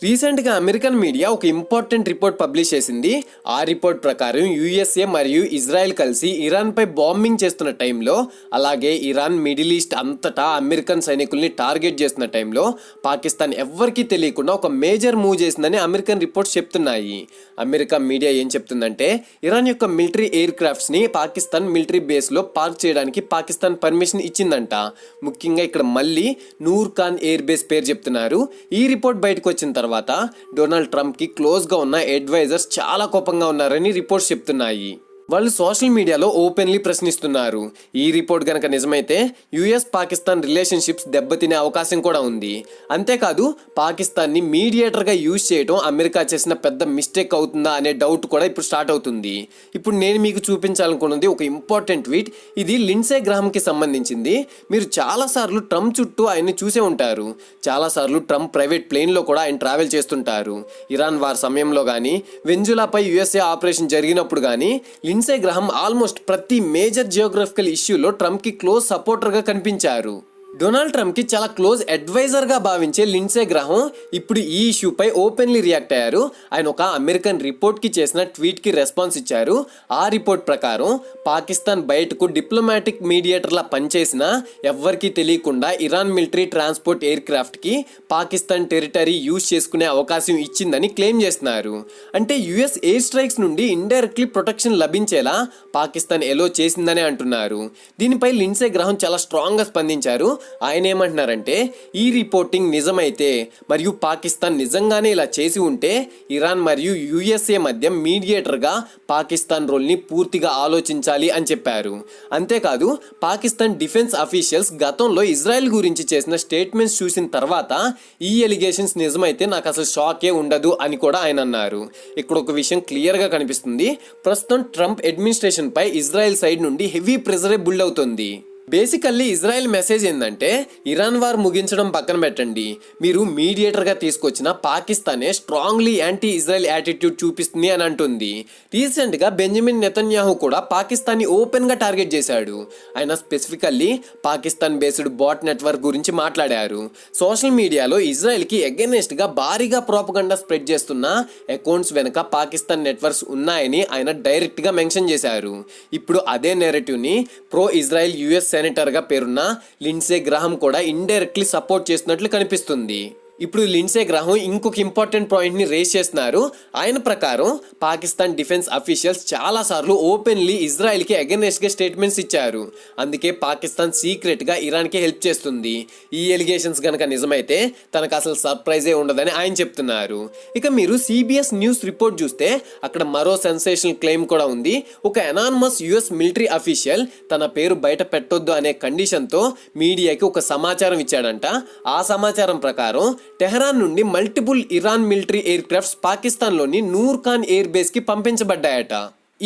రీసెంట్గా American media ఒక important report publish చేసింది. ఆ రిపోర్ట్ ప్రకారం యుఎస్ఏ మరియు ఇజ్రాయెల్ కలిసి ఇరాన్పై బాంబింగ్ చేస్తున్న టైంలో, అలాగే ఇరాన్ మిడిల్ ఈస్ట్ అంతటా అమెరికన్ సైనికుల్ని టార్గెట్ చేస్తున్న టైంలో పాకిస్తాన్ ఎవ్వరికీ తెలియకుండా ఒక మేజర్ మూవ్ చేసిందని అమెరికన్ రిపోర్ట్స్ చెప్తున్నాయి. అమెరికా మీడియా ఏం చెప్తుందంటే, ఇరాన్ యొక్క మిలిటరీ ఎయిర్ క్రాఫ్ట్స్ని పాకిస్తాన్ మిలిటరీ బేస్లో పార్క్ చేయడానికి పాకిస్తాన్ పర్మిషన్ ఇచ్చిందంట. ముఖ్యంగా ఇక్కడ మళ్ళీ నూర్ ఖాన్ ఎయిర్ బేస్ పేరు చెప్తున్నారు. ఈ రిపోర్ట్ బయటకు వచ్చిన తర్వాత డొనాల్డ్ ట్రంప్ కి క్లోజ్ గా ఉన్న అడ్వైజర్స్ చాలా కోపంగా ఉన్నారని రిపోర్ట్స్ చెప్తున్నాయి. వాళ్ళు సోషల్ మీడియాలో ఓపెన్లీ ప్రశ్నిస్తున్నారు. ఈ రిపోర్ట్ గనక నిజమైతే యుఎస్ పాకిస్తాన్ రిలేషన్షిప్స్ దెబ్బతినే అవకాశం కూడా ఉంది. అంతేకాదు పాకిస్తాన్ని మీడియేటర్గా యూజ్ చేయడం అమెరికా చేసిన పెద్ద మిస్టేక్ అవుతుందా అనే డౌట్ కూడా ఇప్పుడు స్టార్ట్ అవుతుంది. ఇప్పుడు నేను మీకు చూపించాలనుకున్నది ఒక ఇంపార్టెంట్ ట్వీట్. ఇది లిండ్సే గ్రాహంకి సంబంధించింది. మీరు చాలాసార్లు ట్రంప్ చుట్టూ ఆయన్ని చూసే ఉంటారు. చాలాసార్లు ట్రంప్ ప్రైవేట్ ప్లేన్లో కూడా ఆయన ట్రావెల్ చేస్తుంటారు. ఇరాన్ వార్ సమయంలో కానీ, వెంజులాపై యుఎస్ఏ ఆపరేషన్ జరిగినప్పుడు కానీ లిండ్సే గ్రాహం ఆల్మోస్ట్ ప్రతి మేజర్ జియోగ్రఫికల్ ఇష్యూలో ట్రంప్కి క్లోజ్ సపోర్టర్గా కనిపించారు. డొనాల్డ్ ట్రంప్కి చాలా క్లోజ్ అడ్వైజర్గా భావించే లిండ్సే గ్రాహం ఇప్పుడు ఈ ఇష్యూపై ఓపెన్లీ రియాక్ట్ అయ్యారు. ఆయన ఒక అమెరికన్ రిపోర్ట్కి చేసిన ట్వీట్కి రెస్పాన్స్ ఇచ్చారు. ఆ రిపోర్ట్ ప్రకారం పాకిస్తాన్ బయటకు డిప్లొమాటిక్ మీడియేటర్లా పనిచేసినా ఎవ్వరికీ తెలియకుండా ఇరాన్ మిలిటరీ ట్రాన్స్పోర్ట్ ఎయిర్ క్రాఫ్ట్కి పాకిస్తాన్ టెరిటరీ యూజ్ చేసుకునే అవకాశం ఇచ్చిందని క్లెయిమ్ చేస్తున్నారు. అంటే యుఎస్ ఎయిర్ స్ట్రైక్స్ నుండి ఇండైరెక్ట్లీ ప్రొటెక్షన్ లభించేలా పాకిస్తాన్ ఎలో చేసిందని అంటున్నారు. దీనిపై లిండ్సే గ్రాహం చాలా స్ట్రాంగ్గా స్పందించారు. ఆయన ఏమంటున్నారంటే, ఈ రిపోర్టింగ్ నిజమైతే మరియు పాకిస్తాన్ నిజంగానే ఇలా చేసి ఉంటే ఇరాన్ మరియు యుఎస్ఏ మధ్య మీడియేటర్గా పాకిస్తాన్ రోల్ని పూర్తిగా ఆలోచించాలి అని చెప్పారు. అంతేకాదు పాకిస్తాన్ డిఫెన్స్ అఫీషియల్స్ గతంలో ఇజ్రాయెల్ గురించి చేసిన స్టేట్మెంట్స్ చూసిన తర్వాత ఈ ఎలిగేషన్స్ నిజమైతే నాకు అసలు షాకే ఉండదు అని కూడా ఆయన అన్నారు. ఇక్కడ ఒక విషయం క్లియర్గా కనిపిస్తుంది. ప్రస్తుతం ట్రంప్ అడ్మినిస్ట్రేషన్ పై ఇజ్రాయెల్ సైడ్ నుండి హెవీ ప్రెజరే బిల్డ్ అవుతుంది. బేసికల్లీ ఇజ్రాయెల్ మెసేజ్ ఏంటంటే, ఇరాన్ వార్ ముగించడం పక్కన పెట్టండి, మీరు మీడియేటర్గా తీసుకొచ్చిన పాకిస్తానే స్ట్రాంగ్లీ యాంటీ ఇజ్రాయెల్ యాటిట్యూడ్ చూపిస్తుంది అని అంటుంది. రీసెంట్గా బెంజమిన్ నెతన్యాహు కూడా పాకిస్తాన్ని ఓపెన్గా టార్గెట్ చేశాడు. ఆయన specifically Pakistan based bot network గురించి మాట్లాడారు. సోషల్ మీడియాలో ఇజ్రాయెల్కి అగెనెస్ట్గా భారీగా ప్రోపగండా స్ప్రెడ్ చేస్తున్న అకౌంట్స్ వెనుక పాకిస్తాన్ నెట్వర్క్స్ ఉన్నాయని ఆయన డైరెక్ట్గా మెన్షన్ చేశారు. ఇప్పుడు అదే నెరేటివ్ని ప్రో ఇజ్రాయెల్ యుఎస్ సెనేటర్గా పేరున్న లిండ్సే గ్రాహం కూడా ఇండైరెక్ట్లీ సపోర్ట్ చేస్తున్నట్లు కనిపిస్తుంది. ఇప్పుడు లిండ్సే గ్రాహం ఇంకొక ఇంపార్టెంట్ పాయింట్ని రేస్ చేస్తున్నారు. ఆయన ప్రకారం పాకిస్తాన్ డిఫెన్స్ అఫీషియల్స్ చాలాసార్లు ఓపెన్లీ ఇజ్రాయెల్కి అగెనెస్ట్గా స్టేట్మెంట్స్ ఇచ్చారు. అందుకే పాకిస్తాన్ సీక్రెట్గా ఇరాన్కి హెల్ప్ చేస్తుంది. ఈ ఎలిగేషన్స్ కనుక నిజమైతే తనకు అసలు సర్ప్రైజే ఉండదని ఆయన చెప్తున్నారు. ఇక మీరు సిబిఎస్ న్యూస్ రిపోర్ట్ చూస్తే అక్కడ మరో సెన్సేషనల్ క్లెయిమ్ కూడా ఉంది. ఒక అనానమస్ యుఎస్ మిలిటరీ అఫీషియల్ తన పేరు బయట పెట్టొద్దు అనే కండిషన్తో మీడియాకి ఒక సమాచారం ఇచ్చాడంట. ఆ సమాచారం ప్రకారం టెహరాన్ నుండి multiple Iran military air crafts పాకిస్తాన్లోని నూర్ ఖాన్ ఎయిర్ బేస్కి పంపించబడ్డాయట.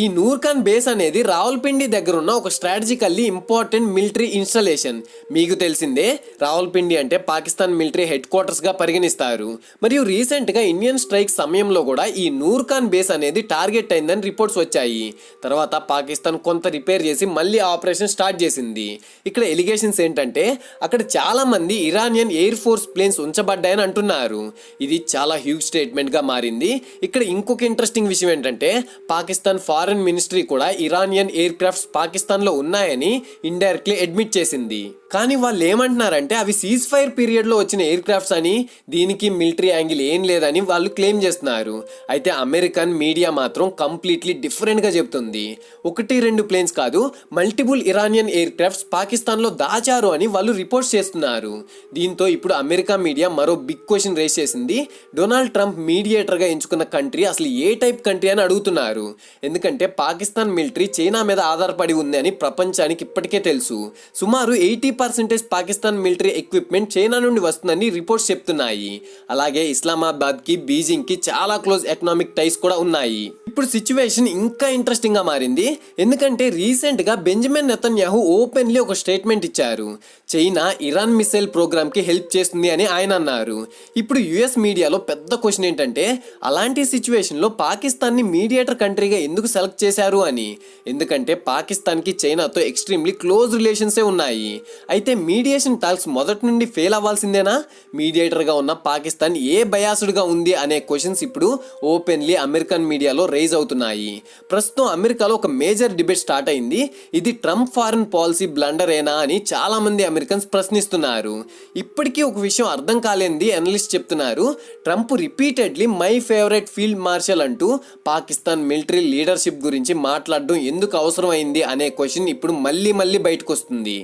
ఈ నూర్ ఖాన్ బేస్ అనేది రావల్పిండి దగ్గర ఉన్న ఒక స్ట్రాటజికల్లీ ఇంపార్టెంట్ మిలిటరీ ఇన్స్టాలేషన్. మీకు తెలిసిందే, రావల్పిండి అంటే పాకిస్తాన్ మిలిటరీ హెడ్ క్వార్టర్స్గా పరిగణిస్తారు. మరియు రీసెంట్గా ఇండియన్ స్ట్రైక్ సమయంలో కూడా ఈ నూర్ ఖాన్ బేస్ అనేది టార్గెట్ అయిందని రిపోర్ట్స్ వచ్చాయి. తర్వాత పాకిస్తాన్ కొంత రిపేర్ చేసి మళ్ళీ ఆపరేషన్ స్టార్ట్ చేసింది. ఇక్కడ ఎలిగేషన్స్ ఏంటంటే, అక్కడ చాలా మంది ఇరానియన్ ఎయిర్ ఫోర్స్ ప్లేన్స్ ఉంచబడ్డాయని అంటున్నారు. ఇది చాలా హ్యూజ్ స్టేట్మెంట్గా మారింది. ఇక్కడ ఇంకొక ఇంట్రెస్టింగ్ విషయం ఏంటంటే, పాకిస్తాన్ ఫారెన్ మినిస్ట్రీ కూడా ఇరానియన్ ఎయిర్ క్రాఫ్ట్స్ పాకిస్తాన్లో ఉన్నాయని ఇండైరెక్ట్లీ అడ్మిట్ చేసింది. కానీ వాళ్ళు ఏమంటున్నారంటే అవి సీజ్ ఫైర్ పీరియడ్లో వచ్చిన ఎయిర్ క్రాఫ్ట్స్ అని, దీనికి మిలిటరీ యాంగిల్ ఏం లేదని వాళ్ళు క్లెయిమ్ చేస్తున్నారు. అయితే అమెరికన్ మీడియా మాత్రం కంప్లీట్లీ డిఫరెంట్గా చెప్తుంది. 1-2 ప్లేన్స్ కాదు, మల్టిపుల్ ఇరానియన్ ఎయిర్ క్రాఫ్ట్స్ పాకిస్తాన్లో దాచారు అని వాళ్ళు రిపోర్ట్స్ చేస్తున్నారు. దీంతో ఇప్పుడు అమెరికా మీడియా మరో బిగ్ క్వశ్చన్ రేస్ చేసింది. డొనాల్డ్ ట్రంప్ మీడియేటర్గా ఎంచుకున్న కంట్రీ అసలు ఏ టైప్ కంట్రీ అని అడుగుతున్నారు. ఎందుకంటే పాకిస్తాన్ మిలిటరీ చైనా మీద ఆధారపడి ఉంది అని ప్రపంచానికి ఇప్పటికే తెలుసు. సుమారు 80% పాకిస్తాన్ మిలిటరీ ఎక్విప్మెంట్ చైనా నుండి వస్తుందని రిపోర్ట్స్ చెప్తున్నాయి. అలాగే ఇస్లామాబాద్కి, బీజింగ్కి చాలా క్లోజ్ ఎకనామిక్ టైస్ కూడా ఉన్నాయి. ఇప్పుడు సిచ్యువేషన్ ఇంకా ఇంట్రెస్టింగ్గా మారింది. ఎందుకంటే రీసెంట్గా బెంజమిన్ నెతన్యాహు ఓపెన్లీ ఒక స్టేట్మెంట్ ఇచ్చారు. చైనా ఇరాన్ మిసైల్ ప్రోగ్రామ్కి హెల్ప్ చేస్తుంది అని ఆయన అన్నారు. ఇప్పుడు యుఎస్ మీడియాలో పెద్ద క్వశ్చన్ ఏంటంటే అలాంటి సిచ్యువేషన్లో పాకిస్తాన్ని మీడియేటర్ కంట్రీగా ఎందుకు సెలెక్ట్ చేశారు అని. ఎందుకంటే పాకిస్తాన్కి చైనాతో ఎక్స్ట్రీమ్లీ క్లోజ్ రిలేషన్సే ఉన్నాయి. అయితే మీడియేషన్ టాక్స్ మొదటి నుండి ఫెయిల్ అవ్వాల్సిందేనా? మీడియేటర్గా ఉన్న పాకిస్తాన్ ఏ బయాస్డ్గా ఉంది అనే క్వశ్చన్స్ ఇప్పుడు ఓపెన్లీ అమెరికన్ మీడియాలో రైజ్ అవుతున్నాయి. ప్రస్తుతం అమెరికాలో ఒక మేజర్ డిబేట్ స్టార్ట్ అయింది. ఇది ట్రంప్ ఫారెన్ పాలసీ బ్లండర్ ఏనా అని చాలా మంది అమెరికన్స్ ప్రశ్నిస్తున్నారు. ఇప్పటికీ ఒక విషయం అర్థం కాలేంది అనలిస్ట్ చెప్తున్నారు. Trump repeatedly my favourite field marshal అంటూ పాకిస్తాన్ మిలిటరీ లీడర్షిప్ గురించి మాట్లాడడం ఎందుకు అవసరమైంది అనే క్వశ్చన్ ఇప్పుడు మళ్ళీ బయటకు వస్తుంది.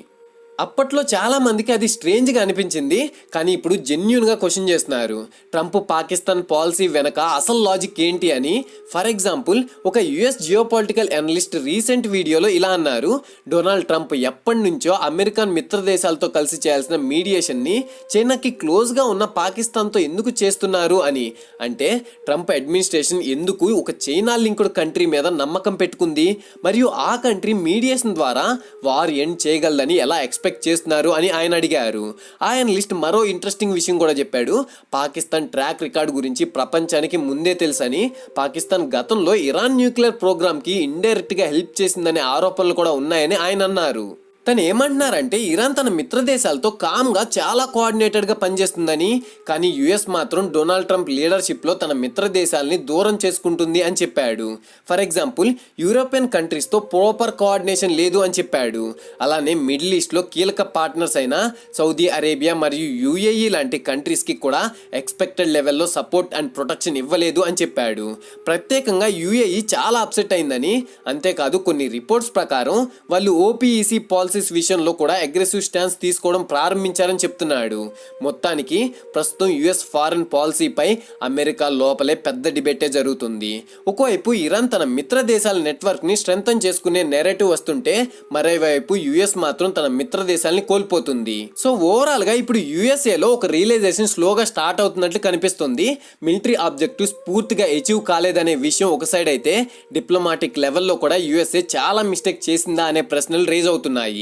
అప్పట్లో చాలా మందికి అది స్ట్రేంజ్గా అనిపించింది, కానీ ఇప్పుడు జెన్యూన్గా క్వశ్చన్ చేస్తున్నారు. ట్రంప్ పాకిస్తాన్ పాలసీ వెనక అసలు లాజిక్ ఏంటి అని. ఫర్ ఎగ్జాంపుల్, ఒక యుఎస్ జియోపాలిటికల్ అనలిస్ట్ రీసెంట్ వీడియోలో ఇలా అన్నారు. డొనాల్డ్ ట్రంప్ ఎప్పటి నుంచో అమెరికన్ మిత్ర దేశాలతో కలిసి చేయాల్సిన మీడియేషన్ని చైనాకి క్లోజ్గా ఉన్న పాకిస్తాన్తో ఎందుకు చేస్తున్నారు అని. అంటే ట్రంప్ అడ్మినిస్ట్రేషన్ ఎందుకు ఒక చైనా లింక్డ్ కంట్రీ మీద నమ్మకం పెట్టుకుంది, మరియు ఆ కంట్రీ మీడియేషన్ ద్వారా వార్ ఎండ్ చేయగలదని ఎలా ఎక్స్పెక్ట్ చేస్తున్నారు అని ఆయన అడిగారు. ఆయన లిస్ట్ మరో ఇంట్రెస్టింగ్ విషయం కూడా చెప్పాడు. పాకిస్తాన్ ట్రాక్ రికార్డు గురించి ప్రపంచానికి ముందే తెలుసని, పాకిస్తాన్ గతంలో ఇరాన్ న్యూక్లియర్ ప్రోగ్రామ్కి ఇండైరెక్ట్గా హెల్ప్ చేసిందనే ఆరోపణలు కూడా ఉన్నాయని ఆయన అన్నారు. తను ఏమంటున్నారంటే ఇరాన్ తన మిత్ర దేశాలతో కామ్గా చాలా కోఆర్డినేటెడ్గా పనిచేస్తుందని, కానీ యుఎస్ మాత్రం డొనాల్డ్ ట్రంప్ లీడర్షిప్లో తన మిత్ర దేశాలని దూరం చేసుకుంటుంది అని చెప్పాడు. ఫర్ ఎగ్జాంపుల్, యూరోపియన్ కంట్రీస్తో ప్రాపర్ కోఆర్డినేషన్ లేదు అని చెప్పాడు. అలానే మిడిల్ ఈస్ట్లో కీలక పార్ట్నర్స్ అయిన సౌదీ అరేబియా మరియు యుఏఈ లాంటి కంట్రీస్కి కూడా ఎక్స్పెక్టెడ్ లెవెల్లో సపోర్ట్ అండ్ ప్రొటెక్షన్ ఇవ్వలేదు అని చెప్పాడు. ప్రత్యేకంగా యుఏఈ చాలా అప్సెట్ అయిందని, అంతేకాదు కొన్ని రిపోర్ట్స్ ప్రకారం వాళ్ళు ఓపీఈసీ పాలసీస్ విషయంలో కూడా అగ్రెసివ్ స్టాన్స్ తీసుకోవడం ప్రారంభించారని చెప్తున్నాడు. మొత్తానికి ప్రస్తుతం యుఎస్ ఫారెన్ పాలసీపై అమెరికా లోపలే పెద్ద డిబేటే జరుగుతుంది. ఒకవైపు ఇరాన్ తన మిత్ర దేశాల నెట్వర్క్ని స్ట్రెంథన్ చేసుకునే నెరేటివ్ వస్తుంటే, మరోవైపు యుఎస్ మాత్రం తన మిత్ర దేశాలని కోల్పోతుంది. సో ఓవరాల్గా ఇప్పుడు యుఎస్ఏలో ఒక రియలైజేషన్ స్లోగా స్టార్ట్ అవుతున్నట్లు కనిపిస్తుంది. మిలిటరీ ఆబ్జెక్టివ్స్ పూర్తిగా అచీవ్ కాలేదనే విషయం ఒక సైడ్ అయితే, డిప్లొమాటిక్ లెవెల్లో కూడా యుఎస్ఏ చాలా మిస్టేక్ చేసిందా అనే ప్రశ్నలు రేజ్ అవుతున్నాయి.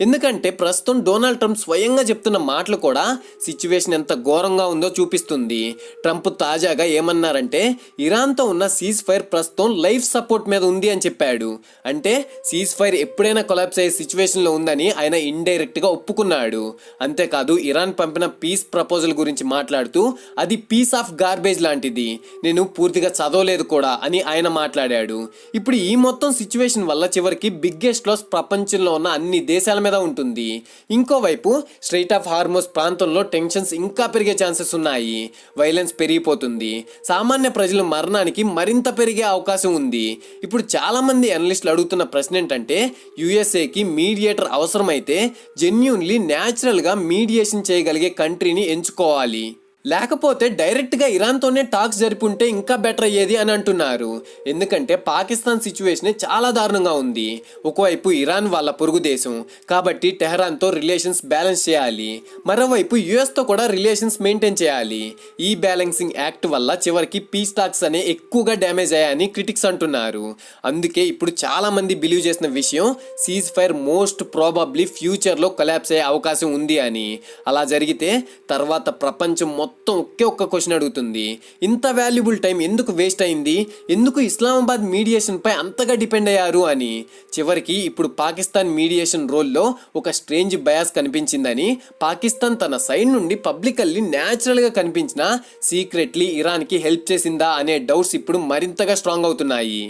ఎందుకంటే ప్రస్తుతం డొనాల్డ్ ట్రంప్ స్వయంగా చెప్తున్న మాటలు కూడా సిచ్యువేషన్ ఎంత ఘోరంగా ఉందో చూపిస్తుంది. ట్రంప్ తాజాగా ఏమన్నారంటే ఇరాన్తో ఉన్న సీజ్ ఫైర్ ప్రస్తుతం లైఫ్ సపోర్ట్ మీద ఉంది అని చెప్పాడు. అంటే సీజ్ ఫైర్ ఎప్పుడైనా కొలాప్స్ అయ్యే సిచ్యువేషన్లో ఉందని ఆయన ఇండైరెక్ట్గా ఒప్పుకున్నాడు. అంతేకాదు ఇరాన్ పంపిన పీస్ ప్రపోజల్ గురించి మాట్లాడుతూ అది పీస్ ఆఫ్ గార్బేజ్ లాంటిది, నేను పూర్తిగా చదవలేదు కూడా అని ఆయన మాట్లాడాడు. ఇప్పుడు ఈ మొత్తం సిచ్యువేషన్ వల్ల చివరికి బిగ్గెస్ట్ లాస్ ప్రపంచంలో ఉన్న అన్ని దేశాల మీద ఉంటుంది. ఇంకోవైపు స్ట్రైట్ ఆఫ్ హార్మోస్ ప్రాంతంలో టెన్షన్స్ ఇంకా పెరిగే ఛాన్సెస్ ఉన్నాయి. వైలెన్స్ పెరిగిపోతుంది. సామాన్య ప్రజల మరణానికి మరింత పెరిగే అవకాశం ఉంది. ఇప్పుడు చాలా మంది అనలిస్టులు అడుగుతున్న ప్రశ్న ఏంటంటే, యుఎస్ఏకి మీడియేటర్ అవసరమైతే జెన్యూన్లీ న్యాచురల్గా మీడియేషన్ చేయగలిగే కంట్రీని ఎంచుకోవాలి, లేకపోతే డైరెక్ట్గా ఇరాన్తోనే టాక్స్ జరుపుంటే ఇంకా బెటర్ అయ్యేది అని అంటున్నారు. ఎందుకంటే పాకిస్తాన్ సిచ్యువేషన్ చాలా దారుణంగా ఉంది. ఒకవైపు ఇరాన్ వాళ్ళ పొరుగు దేశం కాబట్టి టెహరాన్తో రిలేషన్స్ బ్యాలెన్స్ చేయాలి, మరోవైపు యుఎస్తో కూడా రిలేషన్స్ మెయింటైన్ చేయాలి. ఈ బ్యాలెన్సింగ్ యాక్ట్ వల్ల చివరికి పీస్ టాక్స్ అనే ఎక్కువగా డ్యామేజ్ అయ్యాయని క్రిటిక్స్ అంటున్నారు. అందుకే ఇప్పుడు చాలా మంది బిలీవ్ చేసిన విషయం సీజ్ ఫైర్ మోస్ట్ ప్రాబబ్లీ ఫ్యూచర్లో కొలాప్స్ అయ్యే అవకాశం ఉంది అని. అలా జరిగితే తర్వాత ప్రపంచం మొత్తం ఒకే ఒక్క క్వశ్చన్ అడుగుతుంది, ఇంత వాల్యుబుల్ టైం ఎందుకు వేస్ట్ అయింది, ఎందుకు ఇస్లామాబాద్ మీడియేషన్ పై అంతగా డిపెండ్ అయ్యారు అని. చివరికి ఇప్పుడు పాకిస్తాన్ మీడియేషన్ రోల్లో ఒక స్ట్రేంజ్ బయాస్ కనిపించిందని, పాకిస్తాన్ తన సైడ్ నుండి పబ్లికల్లీ న్యాచురల్గా కనిపించిన సీక్రెట్లీ ఇరాన్కి హెల్ప్ చేసిందా అనే డౌట్స్ ఇప్పుడు మరింతగా స్ట్రాంగ్ అవుతున్నాయి.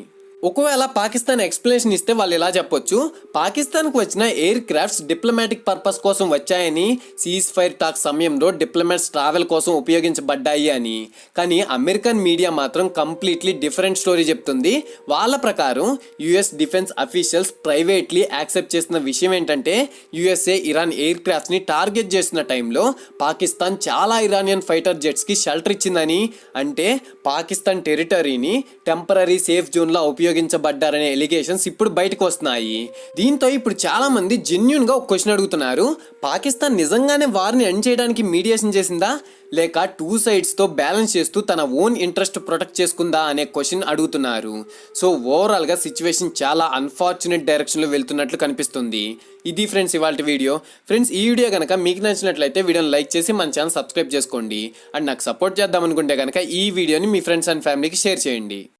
ఒకవేళ పాకిస్తాన్ ఎక్స్ప్లెనేషన్ ఇస్తే వాళ్ళు ఇలా చెప్పొచ్చు, పాకిస్తాన్కు వచ్చిన ఎయిర్ క్రాఫ్ట్స్ డిప్లొమాటిక్ పర్పస్ కోసం వచ్చాయని, సీజ్ ఫైర్ టాక్ సమయంలో డిప్లొమాట్స్ ట్రావెల్ కోసం ఉపయోగించబడ్డాయి అని. కానీ అమెరికన్ మీడియా మాత్రం కంప్లీట్లీ డిఫరెంట్ స్టోరీ చెప్తుంది. వాళ్ళ ప్రకారం US defence officials privately accept చేసిన విషయం ఏంటంటే, యుఎస్ఏ ఇరాన్ ఎయిర్ క్రాఫ్ట్స్ని టార్గెట్ చేస్తున్న టైంలో పాకిస్తాన్ చాలా ఇరానియన్ ఫైటర్ జెట్స్కి షెల్టర్ ఇచ్చిందని, అంటే పాకిస్తాన్ టెరిటరీని టెంపరరీ సేఫ్ జోన్లా ఉపయోగించి ఉపయోగించబడ్డారనే ఎలిగేషన్స్ ఇప్పుడు బయటకు వస్తున్నాయి. దీంతో ఇప్పుడు చాలా మంది జెన్యున్ గా ఒక క్వశ్చన్ అడుగుతున్నారు. పాకిస్తాన్ నిజంగానే వారిని ఎండ్ చేయడానికి మీడియేషన్ చేసిందా, లేక టూ సైడ్స్ తో బ్యాలెన్స్ చేస్తూ తన ఓన్ ఇంట్రెస్ట్ ప్రొటెక్ట్ చేసుకుందా అనే క్వశ్చన్ అడుగుతున్నారు. సో ఓవరాల్ గా సిచ్యువేషన్ చాలా అన్ఫార్చునేట్ డైరెక్షన్ లో వెళ్తున్నట్లు కనిపిస్తుంది. ఇది ఫ్రెండ్స్ ఇవాళ వీడియో. ఫ్రెండ్స్ ఈ వీడియో కనుక మీకు నచ్చినట్లయితే వీడియోని లైక్ చేసి మన ఛానల్ సబ్స్క్రైబ్ చేసుకోండి. అండ్ నాకు సపోర్ట్ చేద్దాం అనుకుంటే కనుక ఈ వీడియోని మీ ఫ్రెండ్స్ అండ్ ఫ్యామిలీకి షేర్ చేయండి.